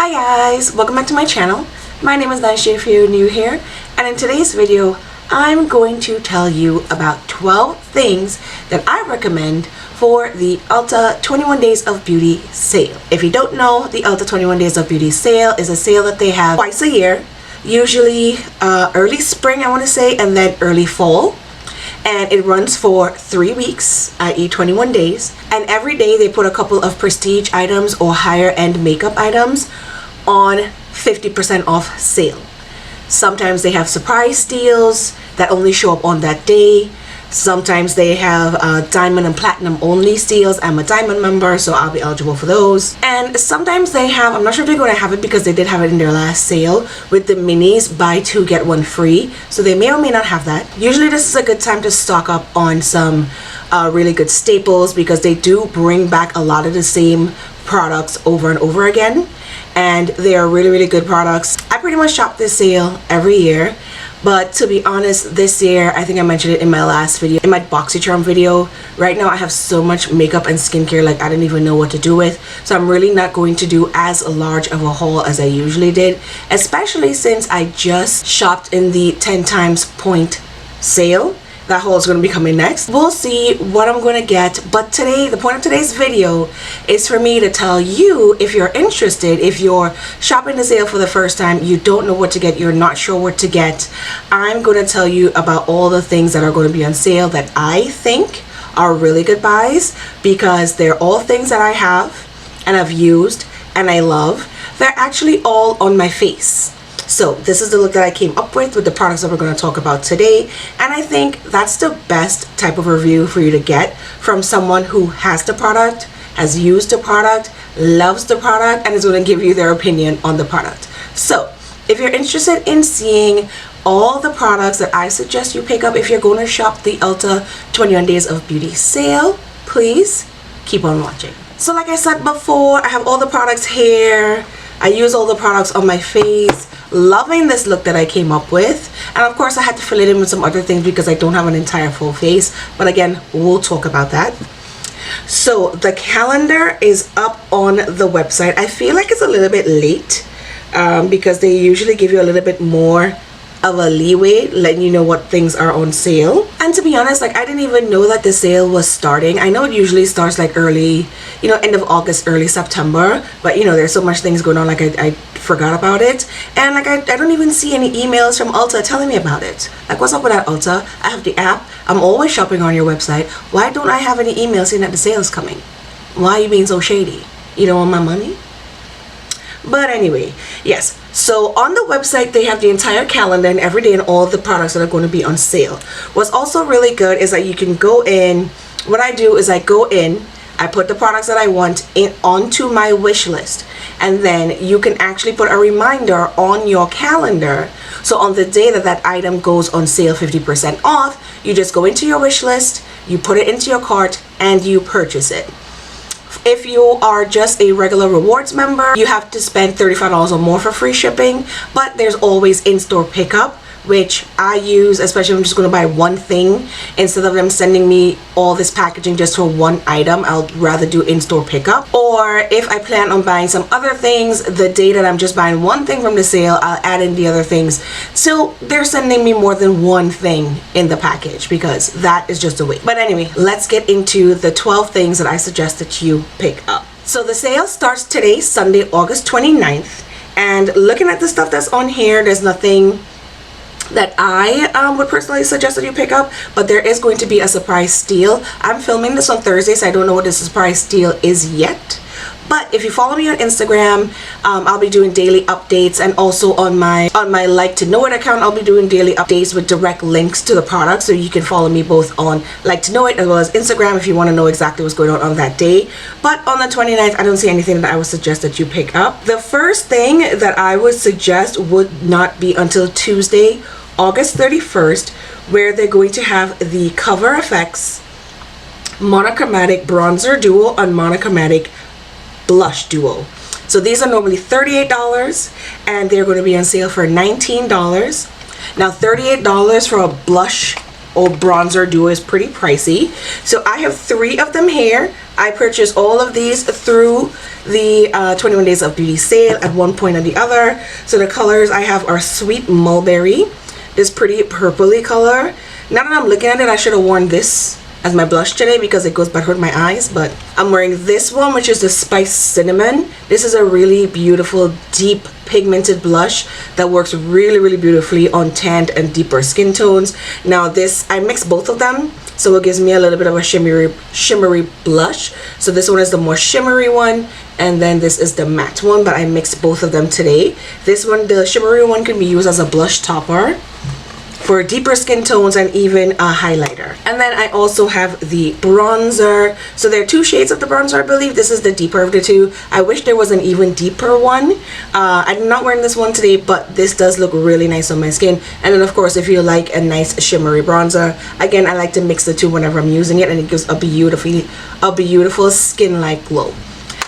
Hi guys, welcome back to my channel. My name is Naisha if you're new here, and in today's video I'm going to tell you about 12 things that I recommend for the Ulta 21 Days of Beauty sale. If you don't know, the Ulta 21 Days of Beauty sale is a sale that they have twice a year, usually early spring I want to say, and then early fall. And it runs for 3 weeks, i.e. 21 days. And every day they put a couple of prestige items or higher end makeup items on 50% off sale. Sometimes they have surprise deals that only show up on that day. Sometimes they have diamond and platinum only deals. I'm a diamond member, so I'll be eligible for those. And sometimes they have, I'm not sure if they're going to have it because they did have it in their last sale with the minis, buy two get one free. So they may or may not have that. Usually this is a good time to stock up on some really good staples because they do bring back a lot of the same products over and over again. And they are really good products. I pretty much shop this sale every year. But to be honest, this year, I think I mentioned it in my last video, in my BoxyCharm video, right now I have so much makeup and skincare like I didn't even know what to do with. So I'm really not going to do as large of a haul as I usually did, especially since I just shopped in the 10 times point sale. That haul is going to be coming next. We'll see what I'm going to get, but today, the point of today's video is for me to tell you, if you're interested, if you're shopping the sale for the first time, you don't know what to get, you're not sure what to get, I'm going to tell you about all the things that are going to be on sale that I think are really good buys, because they're all things that I have and I've used and I love. They're actually all on my face. So this is the look that I came up with the products that we're going to talk about today, and I think that's the best type of review for you to get from someone who has the product, has used the product, loves the product, and is going to give you their opinion on the product. So if you're interested in seeing all the products that I suggest you pick up if you're going to shop the Ulta 21 Days of Beauty sale, please keep on watching. So like I said before, I have all the products here. I use all the products on my face. Loving this look that I came up with, and of course I had to fill it in with some other things because I don't have an entire full face, but again we'll talk about that. So the calendar is up on the website. I feel like it's a little bit late because they usually give you a little bit more of a leeway letting you know what things are on sale. And to be honest, like I didn't even know that the sale was starting. I know it usually starts like early, you know, end of August, early September, but you know there's so much things going on, like I forgot about it. And like I don't even see any emails from Ulta telling me about it. Like, what's up with that, Ulta? I have the app, I'm always shopping on your website. Why don't I have any emails saying that the sale is coming? Why are you being so shady? You don't want my money? But anyway, yes, so on the website they have the entire calendar and every day and all the products that are going to be on sale. What's also really good is that you can go in. What I do is I go in, I put the products that I want in onto my wish list, and then you can actually put a reminder on your calendar. So on the day that that item goes on sale 50% off, you just go into your wish list, you put it into your cart, and you purchase it. If you are just a regular rewards member, you have to spend $35 or more for free shipping, but there's always in-store pickup, which I use, especially if I'm just going to buy one thing. Instead of them sending me all this packaging just for one item, I'll rather do in-store pickup. Or if I plan on buying some other things, the day that I'm just buying one thing from the sale, I'll add in the other things. So they're sending me more than one thing in the package because that is just a way. But anyway, let's get into the 12 things that I suggest that you pick up. So the sale starts today, Sunday, August 29th. And looking at the stuff that's on here, there's nothing that I would personally suggest that you pick up, but there is going to be a surprise steal. I'm filming this on Thursday, so I don't know what the surprise steal is yet. But if you follow me on Instagram, I'll be doing daily updates, and also on my Like to Know It account, I'll be doing daily updates with direct links to the product, so you can follow me both on Like to Know It as well as Instagram if you want to know exactly what's going on that day. But on the 29th, I don't see anything that I would suggest that you pick up. The first thing that I would suggest would not be until Tuesday, August 31st, where they're going to have the Cover FX Monochromatic Bronzer Duo and Monochromatic Blush Duo. So these are normally $38 and they're going to be on sale for $19. Now $38 for a blush bronzer duo is pretty pricey. So I have 3 of them here. I purchased all of these through the 21 Days of Beauty sale at one point or the other. So the colors I have are Sweet Mulberry, this pretty purpley color. Now that I'm looking at it, I should have worn this as my blush today because it goes better with my eyes, but I'm wearing this one, which is the Spice Cinnamon. This is a really beautiful deep pigmented blush that works really beautifully on tanned and deeper skin tones. Now this, I mix both of them, so it gives me a little bit of a shimmery blush. So this one is the more shimmery one, and then this is the matte one, but I mixed both of them today. This one, the shimmery one, can be used as a blush topper for deeper skin tones and even a highlighter. And then I also have the bronzer. So there are 2 shades of the bronzer, I believe. This is the deeper of the 2. I wish there was an even deeper one. I'm not wearing this one today, but this does look really nice on my skin. And then of course, if you like a nice shimmery bronzer, again, I like to mix the 2 whenever I'm using it, and it gives a beautiful skin-like glow.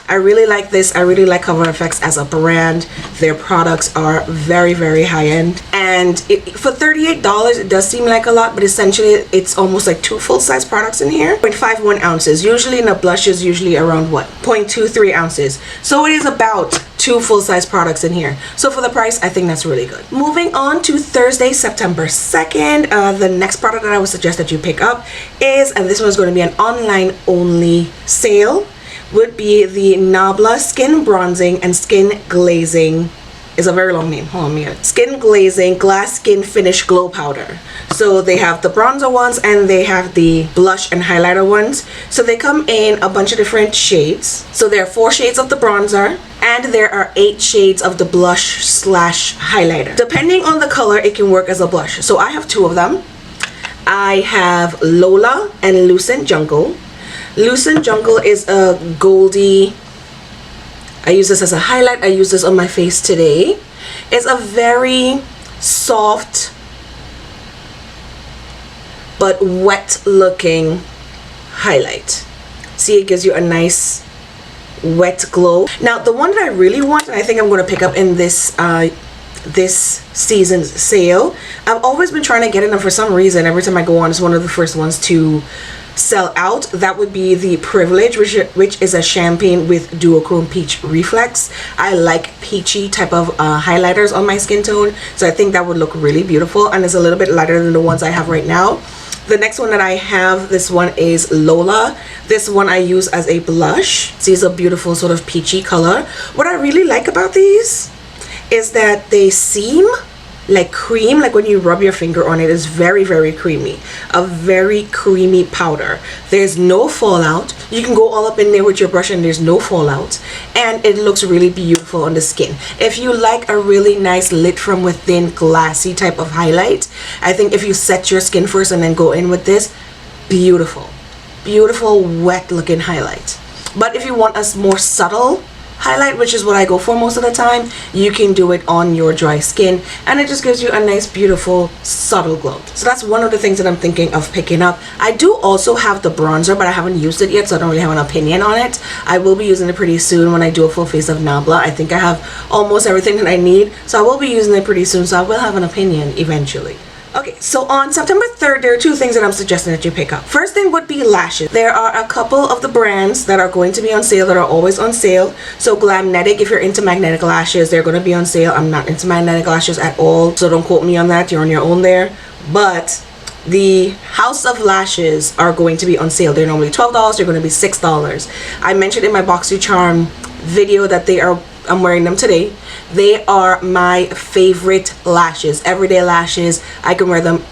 I really like this. I really like Cover FX as a brand. Their products are very high-end, and for $38 it does seem like a lot, but essentially it's almost like 2 full-size products in here. 0.51 ounces. Usually in a blush is usually around what, 0.23 ounces. So it is about 2 full-size products in here. So for the price, I think that's really good. Moving on to Thursday, September 2nd, the next product that I would suggest that you pick up is, and this one's going to be an online only sale, would be the Nabla Skin Bronzing and Skin Glazing. Is a very long name. Hold on a minute. Skin Glazing Glass Skin Finish Glow Powder. So they have the bronzer ones and they have the blush and highlighter ones. So they come in a bunch of different shades. So there are 4 shades of the bronzer and there are 8 shades of the blush slash highlighter. Depending on the color, it can work as a blush. So I have 2 of them. I have Lola and Lucent Jungle. Lucent Jungle is a goldy. I use this as a highlight. I use this on my face today. It's a very soft but wet looking highlight. See, it gives you a nice wet glow. Now the one that I really want, and I think I'm going to pick up in this this season's sale, I've always been trying to get it, and for some reason every time I go on, it's one of the first ones to sell out. That would be the Privilege, which is a champagne with duochrome peach reflex. I like peachy type of highlighters on my skin tone, so I think that would look really beautiful, and it's a little bit lighter than the ones I have right now. The next one that I have, this one is Lola. This one I use as a blush. See, it's a beautiful sort of peachy color. What I really like about these is that they seem like cream, like when you rub your finger on it, is very creamy. A very creamy powder. There's no fallout. You can go all up in there with your brush and there's no fallout, and it looks really beautiful on the skin. If you like a really nice lit from within glassy type of highlight, I think if you set your skin first and then go in with this, beautiful wet looking highlight. But if you want a more subtle highlight, which is what I go for most of the time, you can do it on your dry skin, and it just gives you a nice beautiful subtle glow. So that's one of the things that I'm thinking of picking up. I do also have the bronzer, but I haven't used it yet, so I don't really have an opinion on it. I will be using it pretty soon when I do a full face of Nabla. I think I have almost everything that I need, so I will be using it pretty soon, so I will have an opinion eventually. Okay, so on September 3rd, there are 2 things that I'm suggesting that you pick up. First thing would be lashes. There are a couple of the brands that are going to be on sale, that are always on sale. So Glamnetic, if you're into magnetic lashes, they're going to be on sale. I'm not into magnetic lashes at all, so don't quote me on that. You're on your own there. But the House of Lashes are going to be on sale. They're normally $12. They're going to be $6. I mentioned in my BoxyCharm video that I'm wearing them today. They are my favorite lashes, everyday lashes. I can wear them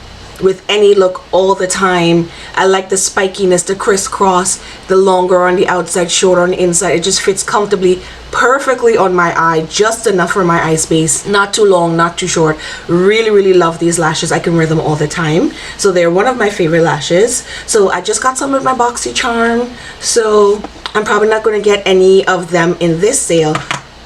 with any look all the time. I like the spikiness, the crisscross, the longer on the outside, shorter on the inside. It just fits comfortably, perfectly on my eye, just enough for my eye space, not too long, not too short. Really love these lashes. I can wear them all the time, so they're one of my favorite lashes. So I just got some with my BoxyCharm, so I'm probably not going to get any of them in this sale,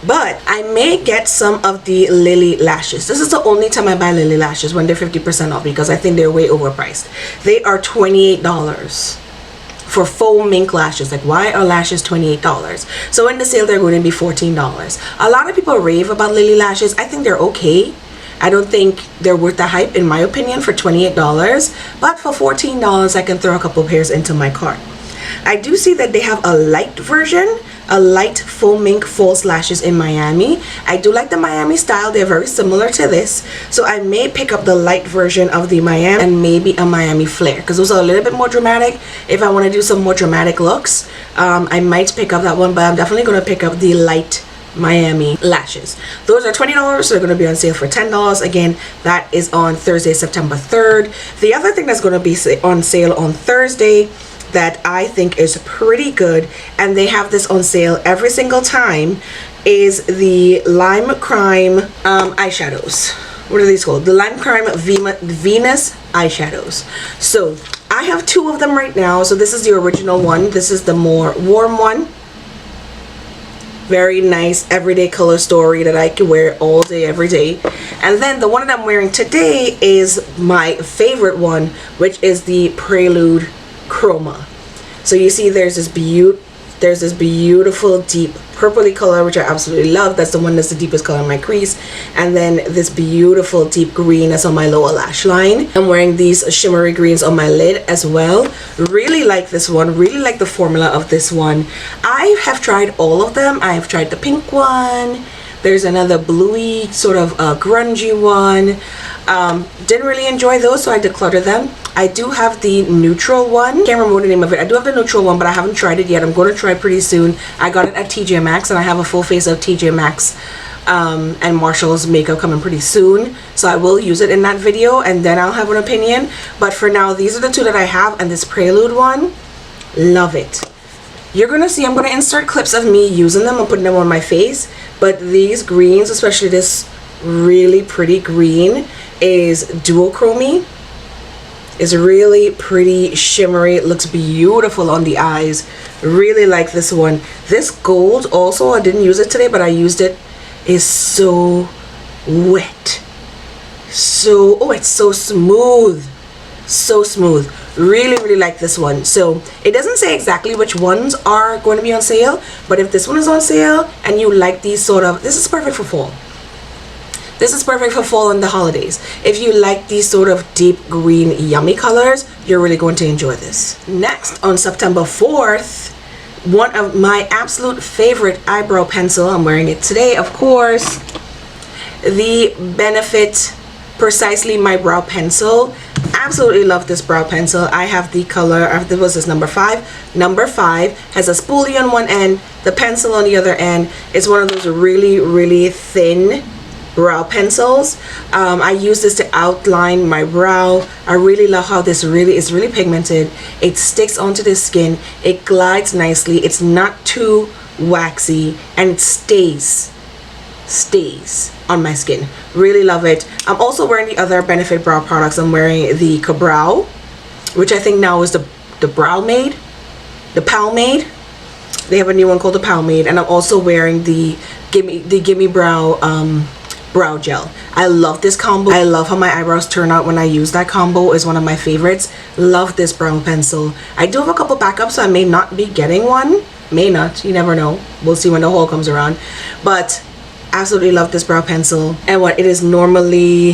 but I may get some of the Lily lashes. This is the only time I buy Lily lashes, when they're 50% off, because I think they're way overpriced. They are $28 for faux mink lashes. Like, why are lashes $28? So in the sale, they're going to be $14. A lot of people rave about Lily lashes. I think they're okay. I don't think they're worth the hype in my opinion for $28, but for $14 I can throw a couple pairs into my cart. I do see that they have a light version, a light faux mink false lashes in Miami. I do like the Miami style. They're very similar to this, so I may pick up the light version of the Miami and maybe a Miami flare, because those are a little bit more dramatic. If I want to do some more dramatic looks, I might pick up that one, but I'm definitely going to pick up the light Miami lashes. Those are $20, so they're going to be on sale for $10. Again, that is on Thursday, September 3rd. The other thing that's going to be on sale on Thursday that I think is pretty good, and they have this on sale every single time, is the Lime Crime eyeshadows. What are these called? The Lime Crime Venus eyeshadows. So I have two of them right now. So this is the original one. This is the more warm one. Very nice everyday color story that I can wear all day, every day. And then the one that I'm wearing today is my favorite one, which is the Prelude Chroma. So you see there's this beautiful deep purpley color, which I absolutely love. That's the one that's the deepest color in my crease. And then this beautiful deep green that's on my lower lash line. I'm wearing these shimmery greens on my lid as well. Really like this one, really like the formula of this one. I have tried all of them. I have tried the pink one. There's another bluey sort of grungy one. Didn't really enjoy those, so I decluttered them. I do have the neutral one. Can't remember the name of it. I do have the neutral one, but I haven't tried it yet. I'm going to try pretty soon. I got it at TJ Maxx, and I have a full face of TJ Maxx and Marshall's makeup coming pretty soon. So I will use it in that video, and then I'll have an opinion. But for now, these are the two that I have, and this Prelude one, love it. You're going to see, I'm going to insert clips of me using them and putting them on my face. But these greens, especially this really pretty green, is duochrome. It's really pretty shimmery. It looks beautiful on the eyes. Really like this one. This gold also, I didn't use it today, but I used it, is so wet. So, oh, it's so smooth. So smooth. Really like this one. So it doesn't say exactly which ones are going to be on sale, but if this one is on sale and you like these sort of, this is perfect for fall. This is perfect for fall and the holidays. If you like these sort of deep green yummy colors, you're really going to enjoy this. Next, on September 4th, one of my absolute favorite eyebrow pencil, I'm wearing it today of course, the Benefit Precisely My Brow Pencil. Absolutely love this brow pencil. I have the color, this was this number 5. Number 5 has a spoolie on one end, the pencil on the other end. It's one of those really thin brow pencils. I use this to outline my brow. I really love how this is really pigmented. It sticks onto the skin. It glides nicely. It's not too waxy, and it stays on my skin. Really love it. I'm also wearing the other Benefit brow products. I'm wearing the Cabrow, which I think now is the Browmade, the Palmade. They have a new one called the Palmade, and I'm also wearing the Gimme Brow brow gel. I love this combo. I love how my eyebrows turn out when I use that combo. Is one of my favorites. Love this brow pencil. I do have a couple backups, so I may not be getting one. May not. You never know. We'll see when the haul comes around. But absolutely love this brow pencil. And what it is normally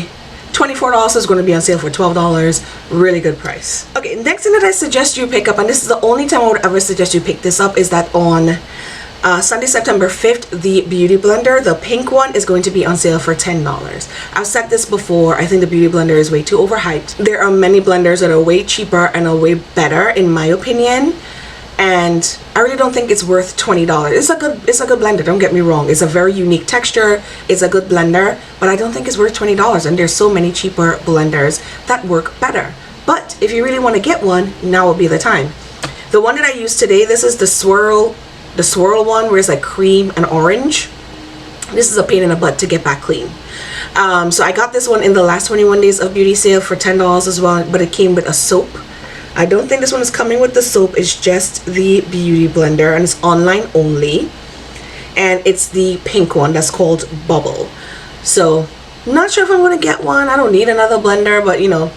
$24, is going to be on sale for $12. Really good price. Okay, next thing that I suggest you pick up, and this is the only time I would ever suggest you pick this up, is that on Sunday, September 5th, the Beauty Blender, the pink one, is going to be on sale for $10. I've said this before, I think the Beauty Blender is way too overhyped. There are many blenders that are way cheaper and are way better, in my opinion. And I really don't think it's worth $20. It's a good blender, don't get me wrong. It's a very unique texture. It's a good blender, but I don't think it's worth $20. And there's so many cheaper blenders that work better. But if you really want to get one, now would be the time. The one that I used today, this is the swirl one, where it's like cream and orange. This is a pain in the butt to get back clean. So I got this one in the last 21 days of beauty sale for $10 as well, but it came with a soap. I don't think this one is coming with the soap. It's just the beauty blender, and it's online only, and it's the pink one that's called Bubble. So not sure if I'm going to get one. I don't need another blender, but you know,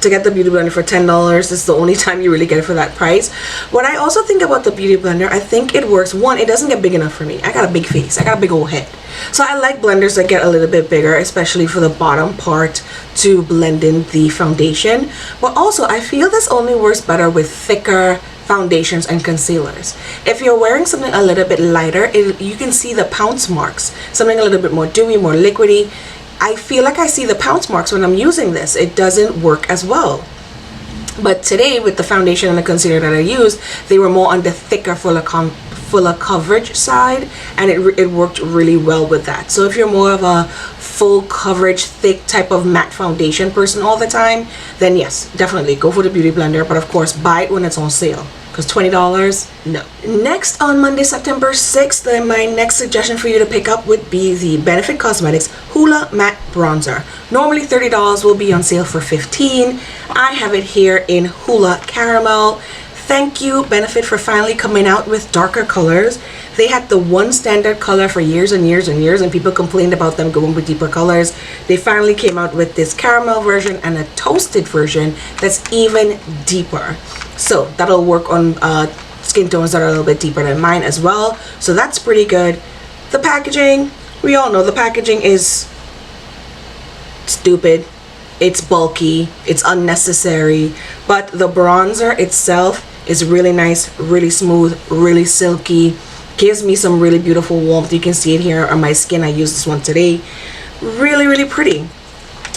to get the Beauty Blender for $10. This is the only time you really get it for that price. What I also think about the Beauty Blender, I think it works. One, it doesn't get big enough for me. I got a big face. I got a big old head. So I like blenders that get a little bit bigger, especially for the bottom part to blend in the foundation. But also, I feel this only works better with thicker foundations and concealers. If you're wearing something a little bit lighter, you can see the pounce marks. Something a little bit more dewy, more liquidy. I feel like I see the pounce marks when I'm using this. It doesn't work as well. But today, with the foundation and the concealer that I used, they were more on the thicker, fuller coverage side, and it worked really well with that. So if you're more of a full coverage, thick type of matte foundation person all the time, then yes, definitely go for the Beauty Blender. But of course, buy it when it's on sale, because $20, no. Next, on Monday, September 6th, then my next suggestion for you to pick up would be the Benefit Cosmetics Hoola Matte Bronzer. Normally $30, will be on sale for $15. I have it here in Hoola Caramel. Thank you, Benefit, for finally coming out with darker colors. They had the one standard color for years and years and years, and people complained about them going with deeper colors. They finally came out with this caramel version and a toasted version that's even deeper. So that'll work on skin tones that are a little bit deeper than mine as well. So that's pretty good. The packaging, we all know the packaging is stupid. It's bulky. It's unnecessary. But the bronzer itself is really nice, really smooth, really silky. Gives me some really beautiful warmth. You can see it here on my skin. I used this one today. Really, really pretty.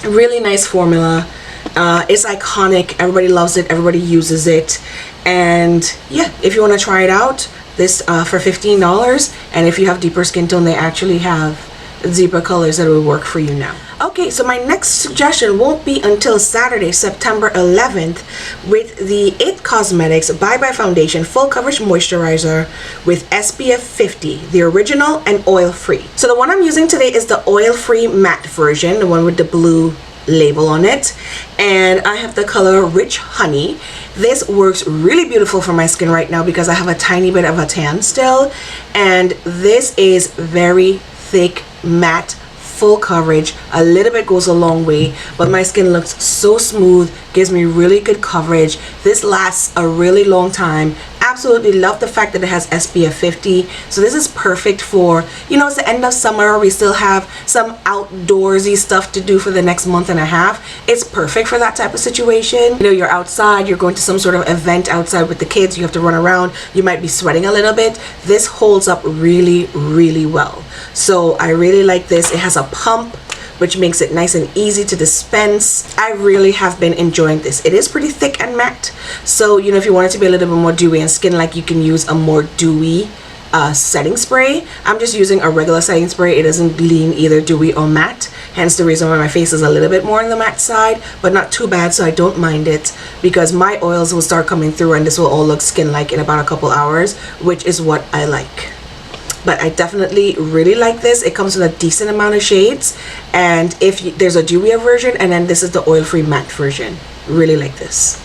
Really nice formula. It's iconic. Everybody loves it. Everybody uses it. And yeah, if you want to try it out, this for $15. And if you have deeper skin tone, they actually have deeper colors that will work for you now. Okay, so my next suggestion won't be until Saturday, September 11th, with the IT Cosmetics Bye Bye Foundation Full Coverage Moisturizer with SPF 50, the original and oil-free. So the one I'm using today is the oil-free matte version, the one with the blue label on it, and I have the color Rich Honey. This works really beautiful for my skin right now because I have a tiny bit of a tan still, and this is very thick, matte, full coverage. A little bit goes a long way, but my skin looks so smooth, gives me really good coverage. This lasts a really long time. Absolutely love the fact that it has SPF 50. So this is perfect for, you know, it's the end of summer. We still have some outdoorsy stuff to do for the next month and a half. It's perfect for that type of situation. You know, you're outside, you're going to some sort of event outside with the kids, you have to run around, you might be sweating a little bit. This holds up really, really well. So I really like this. It has a pump, which makes it nice and easy to dispense. I really have been enjoying this. It is pretty thick and matte, so you know, if you want it to be a little bit more dewy and skin like, you can use a more dewy setting spray. I'm just using a regular setting spray. It doesn't lean either dewy or matte, hence the reason why my face is a little bit more on the matte side, but not too bad, so I don't mind it, because my oils will start coming through and this will all look skin like in about a couple hours, which is what I like. But I definitely really like this. It comes with a decent amount of shades, and there's a dewier version, and then this is the oil-free matte version. Really like this.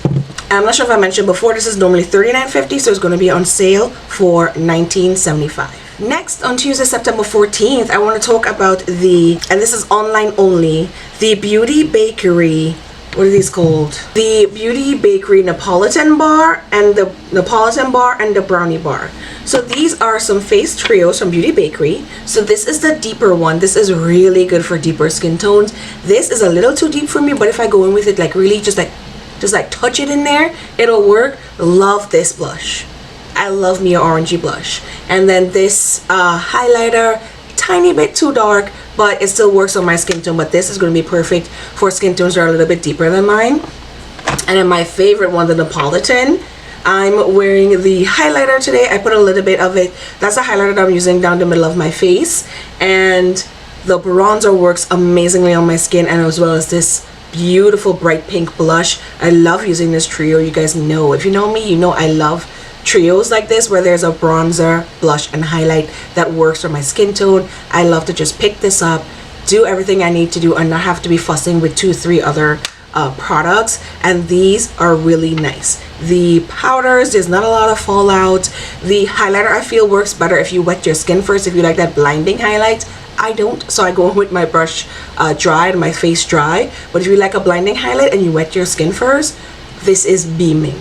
I'm not sure if I mentioned before, this is normally $39.50, so it's going to be on sale for $19.75. Next, on Tuesday, September 14th, I want to talk about and this is online only, the Beauty Bakery, what are these called? The Beauty Bakery Napolitan Bar and the Napolitan Bar and the Brownie Bar. So these are some face trios from Beauty Bakery. So this is the deeper one. This is really good for deeper skin tones. This is a little too deep for me, but if I go in with it, like really just like touch it in there, it'll work. Love this blush. I love me an orangey blush. And then this highlighter, tiny bit too dark, but it still works on my skin tone. But this is going to be perfect for skin tones that are a little bit deeper than mine. And then my favorite one, the Napolitan. I'm wearing the highlighter today. I put a little bit of it. That's the highlighter that I'm using down the middle of my face. And the bronzer works amazingly on my skin, and as well as this beautiful bright pink blush. I love using this trio. You guys know, if you know me, you know I love trios like this where there's a bronzer, blush, and highlight that works for my skin tone. I love to just pick this up, do everything I need to do, and not have to be fussing with 2-3 other products. And these are really nice. The powders, there's not a lot of fallout. The highlighter I feel works better if you wet your skin first, if you like that blinding highlight. I don't, so I go in with my brush dry and my face dry. But if you like a blinding highlight and you wet your skin first, this is beaming.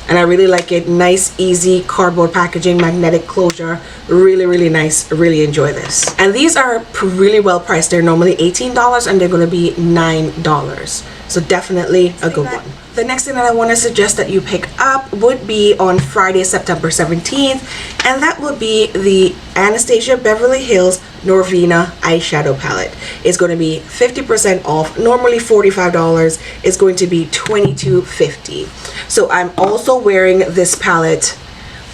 And I really like it. Nice, easy cardboard packaging, magnetic closure. Really, really nice. Really enjoy this. And these are really well priced. They're normally $18 and they're going to be $9. So definitely a good one. The next thing that I want to suggest that you pick up would be on Friday, September 17th. And that would be the Anastasia Beverly Hills Norvina eyeshadow palette. It's going to be 50% off. Normally $45. It's going to be $22.50. So I'm also wearing this palette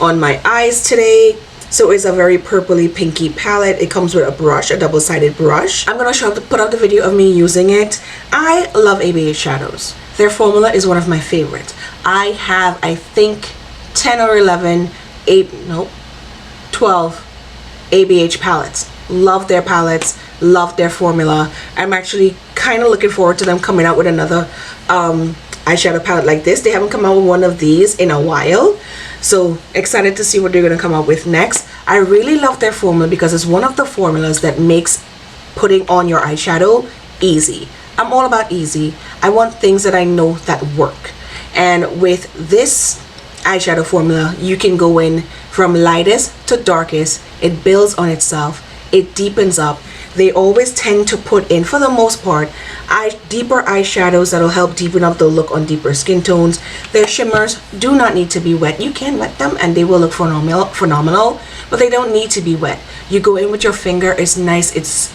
on my eyes today. So it's a very purpley pinky palette. It comes with a brush, a double-sided brush. I'm going to put out the video of me using it. I love ABH shadows. Their formula is one of my favorites. I have, I think, 10 or 12 ABH palettes. Love their palettes, love their formula. I'm actually kind of looking forward to them coming out with another eyeshadow palette like this. They haven't come out with one of these in a while, so excited to see what they're going to come out with next. I really love their formula because it's one of the formulas that makes putting on your eyeshadow easy. I'm all about easy. I want things that I know that work. And with this eyeshadow formula, you can go in from lightest to darkest. It builds on itself. It deepens up. They always tend to put in, for the most part, deeper eyeshadows that'll help deepen up the look on deeper skin tones. Their shimmers do not need to be wet. You can wet them and they will look phenomenal, but they don't need to be wet. You go in with your finger. It's nice. It's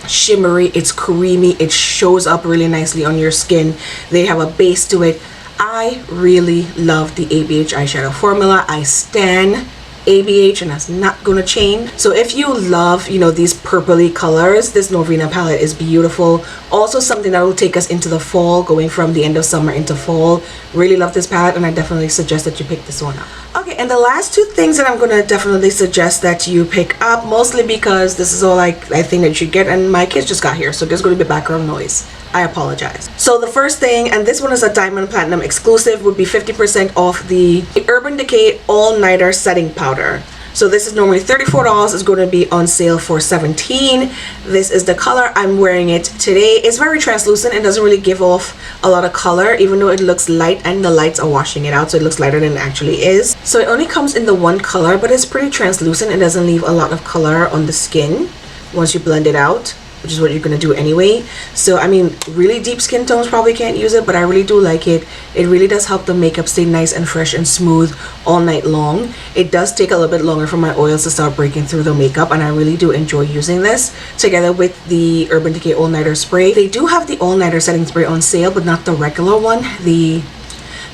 shimmery. It's creamy. It shows up really nicely on your skin. They have a base to it. I really love the ABH eyeshadow formula. I stan ABH and that's not gonna change. So if you love, you know, these purpley colors, this Norvina palette is beautiful. Also something that will take us into the fall, going from the end of summer into fall. Really love this palette and I definitely suggest that you pick this one up. Okay, and the last two things that I'm gonna definitely suggest that you pick up, mostly because this is all I think that you should get, and my kids just got here, so there's gonna be background noise. I apologize. So the first thing, and this one is a Diamond Platinum exclusive, would be 50% off the Urban Decay All Nighter Setting Powder. So this is normally $34. It's going to be on sale for $17. This is the color. I'm wearing it today. It's very translucent. It doesn't really give off a lot of color, even though it looks light and the lights are washing it out, so it looks lighter than it actually is. So it only comes in the one color, but it's pretty translucent. It doesn't leave a lot of color on the skin once you blend it out, which is what you're going to do anyway. So I mean, really deep skin tones probably can't use it, but I really do like it. It really does help the makeup stay nice and fresh and smooth all night long. It does take a little bit longer for my oils to start breaking through the makeup, and I really do enjoy using this together with the Urban Decay All Nighter Spray. They do have the All Nighter Setting Spray on sale, but not the regular one, the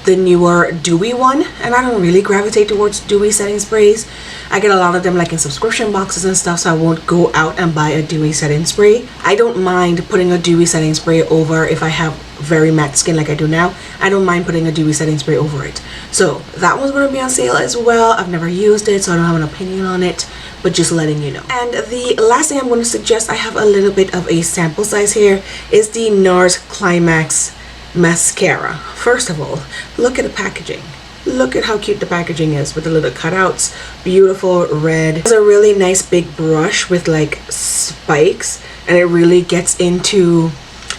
newer dewy one, and I don't really gravitate towards dewy setting sprays. I get a lot of them like in subscription boxes and stuff, so I won't go out and buy a dewy setting spray. I don't mind putting a dewy setting spray over if I have very matte skin like I do now. I don't mind putting a dewy setting spray over it. So that one's going to be on sale as well. I've never used it, so I don't have an opinion on it, but just letting you know. And the last thing I'm going to suggest, I have a little bit of a sample size here, is the NARS Climax mascara. First of all, look at the packaging. Look at how cute the packaging is with the little cutouts. Beautiful red. It's a really nice big brush with like spikes, and it really gets into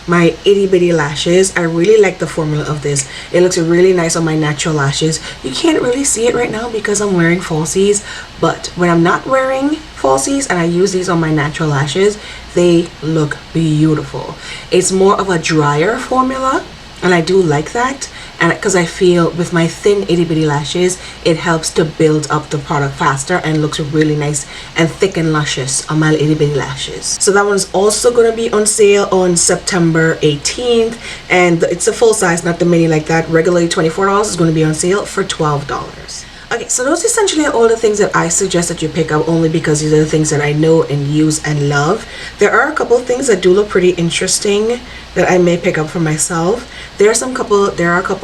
my itty bitty lashes. I really like the formula of this. It looks really nice on my natural lashes. You can't really see it right now because I'm wearing falsies, but when I'm not wearing falsies and I use these on my natural lashes, they look beautiful. It's more of a drier formula, and I do like that, and because I feel with my thin itty bitty lashes, it helps to build up the product faster and looks really nice and thick and luscious on my itty bitty lashes. So that one's also going to be on sale on September 18th, and it's a full size, not the mini like that. Regularly $24 is going to be on sale for $12. Okay, so those essentially are all the things that I suggest that you pick up, only because these are the things that I know and use and love. There are a couple of things that do look pretty interesting that I may pick up for myself. There are a couple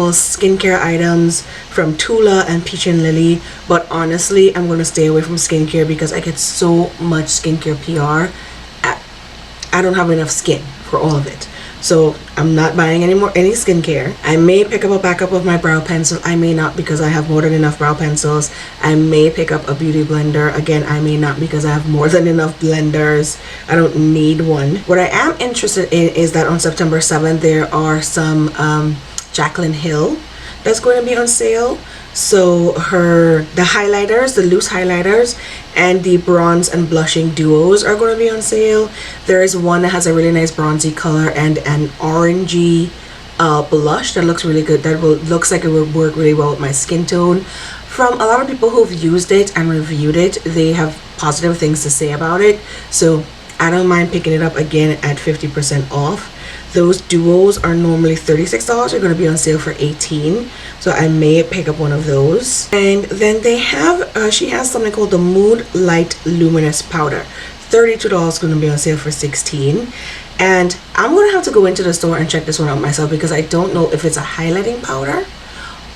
of skincare items from Tula and Peach and Lily, but honestly, I'm going to stay away from skincare because I get so much skincare PR. I don't have enough skin for all of it. So I'm not buying any skincare. I may pick up a backup of my brow pencil. I may not, because I have more than enough brow pencils. I may pick up a beauty blender. Again, I may not, because I have more than enough blenders. I don't need one. What I am interested in is that on September 7th there are some Jaclyn Hill that's going to be on sale. So the highlighters, the loose highlighters, and the bronze and blushing duos are going to be on sale. There is one that has a really nice bronzy color and an orangey blush that looks really good. That looks like it will work really well with my skin tone. From a lot of people who've used it and reviewed it, they have positive things to say about it. So I don't mind picking it up again at 50% off. Those duos are normally $36. They're going to be on sale for $18. So I may pick up one of those. And then they have, she has something called the Mood Light Luminous Powder. $32 going to be on sale for $16. And I'm going to have to go into the store and check this one out myself, because I don't know if it's a highlighting powder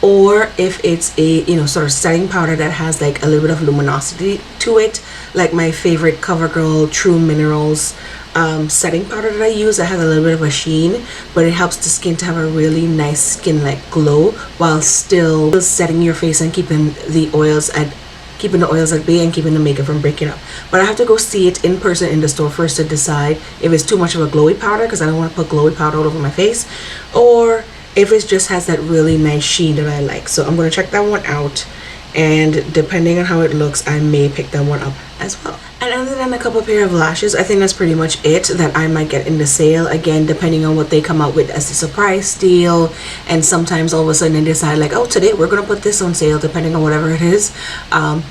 or if it's a, you know, sort of setting powder that has like a little bit of luminosity to it, like my favorite CoverGirl True Minerals setting powder that I use, that has a little bit of a sheen, but it helps the skin to have a really nice skin like glow while still setting your face and keeping the oils at bay and keeping the makeup from breaking up. But I have to go see it in person in the store first to decide if it's too much of a glowy powder, because I don't want to put glowy powder all over my face, or if it just has that really nice sheen that I like. So I'm going to check that one out, and depending on how it looks, I may pick that one up as well. And other than a couple pair of lashes, I think that's pretty much it that I might get in the sale. Again, depending on what they come out with as a surprise deal, and sometimes all of a sudden they decide like, oh, today we're gonna put this on sale, depending on whatever it is.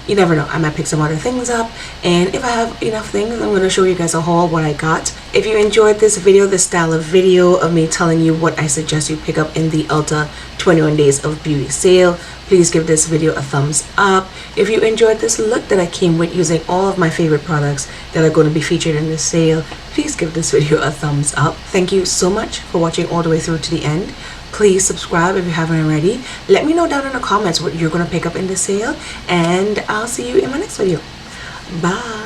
You never know, I might pick some other things up, and if I have enough things, I'm gonna show you guys a haul what I got. If you enjoyed this video, this style of video of me telling you what I suggest you pick up in the Ulta 21 Days of Beauty sale, please give this video a thumbs up. If you enjoyed this look that I came with using all of my favorite products that are going to be featured in this sale, please give this video a thumbs up. Thank you so much for watching all the way through to the end. Please subscribe if you haven't already. Let me know down in the comments what you're going to pick up in the sale, and I'll see you in my next video. Bye.